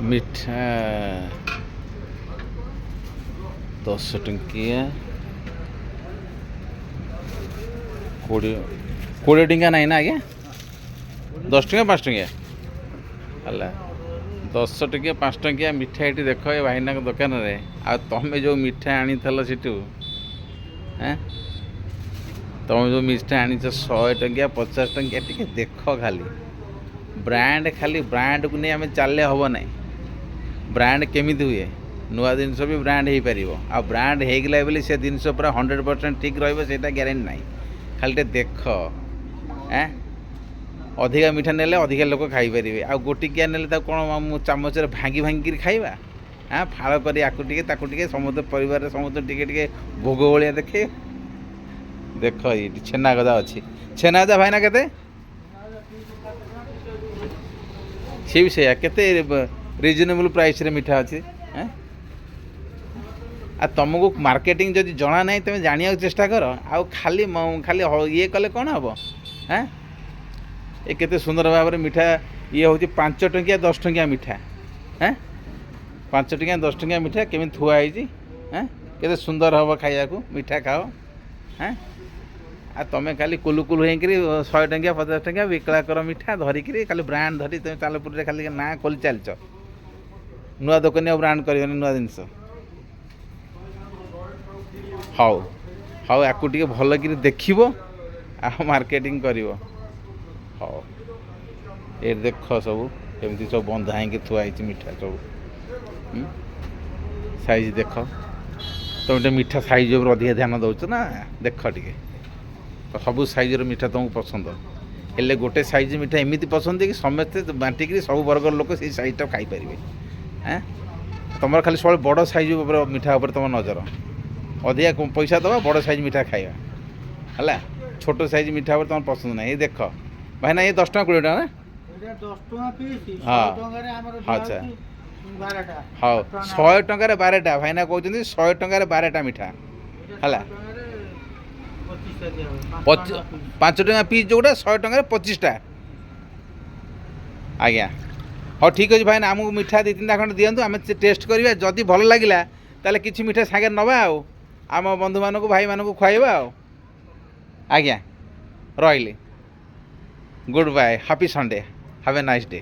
ମିଠା 10 ଟଙ୍କିଆ 20 ଟଙ୍କା ନାହିଁ ନା ଆଜ୍ଞା 10 ଟଙ୍କା 5 ଟଙ୍କିଆ ହେଲା 10 ଟଙ୍କିଆ 5 ଟଙ୍କିଆ ମିଠା ଏଠି ଦେଖ ଏ ଭାଇନାଙ୍କ ଦୋକାନରେ ଆଉ ତମେ ଯେଉଁ ମିଠା ଆଣିଥିଲ ସେଠୁ ତମେ ଯେଉଁ ମିଠା ଆଣିଛ 100 ଟଙ୍କିଆ 50 ଟଙ୍କିଆ ଟିକେ ଦେଖ ଖାଲି ବ୍ରାଣ୍ଡକୁ ନେଇ ଆମେ ଚାଲିଲେ ହେବ ନାହିଁ ବ୍ରାଣ୍ଡ କେମିତି ହୁଏ ନୂଆ ଜିନିଷ ବି ବ୍ରାଣ୍ଡ ହେଇପାରିବ ଆଉ ବ୍ରାଣ୍ଡ ହେଇଗଲା ବୋଲି ସେ ଜିନିଷ ପୁରା 100% ଠିକ୍ ରହିବ ସେଇଟା ଗ୍ୟାରେଣ୍ଟି ନାହିଁ ଖାଲି ଟିକେ ଦେଖ ଅଧିକା ମିଠା ନେଲେ ଅଧିକା ଲୋକ ଖାଇପାରିବେ ଆଉ ଗୋଟିକିଆ ନେଲେ ତାକୁ କ'ଣ ଚାମଚରେ ଭାଙ୍ଗିକିରି ଖାଇବା ଫାଳ କରି ଆକୁ ଟିକେ ତାକୁ ଟିକେ ସମସ୍ତେ ପରିବାରରେ ସମସ୍ତେ ଟିକେ ଟିକେ ଭୋଗ ଭଳିଆ ଦେଖେ ଦେଖ ଏଇଠି ଛେନା ଗଜା ଅଛି ଛେନା ଗଜା ଭାଇନା କେତେ ସେ ବି ସେଇଆ କେତେ ରିଜନେବୁଲ୍ ପ୍ରାଇସ୍ରେ ମିଠା ଅଛି ଆଉ ତୁମକୁ ମାର୍କେଟିଂ ଯଦି ଜଣା ନାହିଁ ତୁମେ ଜାଣିବାକୁ ଚେଷ୍ଟା କର ଆଉ ଖାଲି ଇଏ କଲେ କ'ଣ ହେବ ଏ କେତେ ସୁନ୍ଦର ଭାବରେ ମିଠା ଇଏ ହେଉଛି 5 ଟଙ୍କିଆ 10 ଟଙ୍କିଆ ମିଠା 5 ଟଙ୍କିଆ 10 ଟଙ୍କିଆ ମିଠା କେମିତି ଥୁଆ ହେଇଛି କେତେ ସୁନ୍ଦର ହେବ ଖାଇବାକୁ ମିଠା ଖାଅ ଆଉ ତୁମେ ଖାଲି କୁଲୁକୁଲୁ ହେଇକିରି 100 ଟଙ୍କିଆ 50 ଟଙ୍କିଆ ବିକଳା କର ମିଠା ଧରିକିରି ଖାଲି ବ୍ରାଣ୍ଡ ଧରି ତୁମେ ଚାଲପୁରରେ ଖାଲି ନାଁ ଖୋଲି ଚାଲିଛ ନୂଆ ଦୋକାନୀ ଆଉ ବ୍ରାଣ୍ଡ କରିବନି ନୂଆ ଜିନିଷ ହଉ ୟାକୁ ଟିକେ ଭଲକିରି ଦେଖିବ ଆଉ ମାର୍କେଟିଂ କରିବ ହଉ ଏ ଦେଖ ସବୁ କେମିତି ସବୁ ବନ୍ଧା ହେଇକି ଥୁଆ ହେଇଛି ମିଠା ସବୁ ସାଇଜ୍ ଦେଖ ତୁମେ ଟିକେ ମିଠା ସାଇଜ୍ ଉପରେ ଅଧିକା ଧ୍ୟାନ ଦେଉଛ ନା ଦେଖ ଟିକେ ସବୁ ସାଇଜ୍ର ମିଠା ତୁମକୁ ପସନ୍ଦ ହେଲେ ଗୋଟେ ସାଇଜ୍ ମିଠା ଏମିତି ପସନ୍ଦ କି ସମସ୍ତେ ବାଣ୍ଟିକିରି ସବୁ ବର୍ଗର ଲୋକ ସେଇ ସାଇଜ୍ଟା ଖାଇପାରିବେ ତୁମର ଖାଲି ସବୁବେଳେ ବଡ଼ ସାଇଜ୍ ଉପରେ ମିଠା ଉପରେ ତୁମ ନଜର ଅଧିକା ପଇସା ଦେବା ବଡ଼ ସାଇଜ୍ ମିଠା ଖାଇବା ହେଲା ଛୋଟ ସାଇଜ୍ ମିଠା ଉପରେ ତୁମର ପସନ୍ଦ ନାହିଁ ଏ ଦେଖ ଭାଇନା ଏ 10 ଟଙ୍କା 20 ଟଙ୍କା ନା ଆଚ୍ଛା ହଉ 100 ଟଙ୍କାରେ 12ଟା ଭାଇନା କହୁଛନ୍ତି 100 ଟଙ୍କାରେ 12ଟା ମିଠା ହେଲା 5 ଟଙ୍କା ପିସ୍ ଯେଉଁଟା 100 ଟଙ୍କାରେ 25ଟା ଆଜ୍ଞା ହଉ ଠିକ୍ ଅଛି ଭାଇନା ଆମକୁ ମିଠା 2-3ଟା ଖଣ୍ଡେ ଦିଅନ୍ତୁ ଆମେ ଟେଷ୍ଟ କରିବା ଯଦି ଭଲ ଲାଗିଲା ତାହେଲେ କିଛି ମିଠା ସାଙ୍ଗରେ ନେବା ଆଉ ଆମ ବନ୍ଧୁମାନଙ୍କୁ ଭାଇମାନଙ୍କୁ ଖୁଆଇବା ଆଉ ଆଜ୍ଞା ରହିଲି good bye happy Sunday have a nice day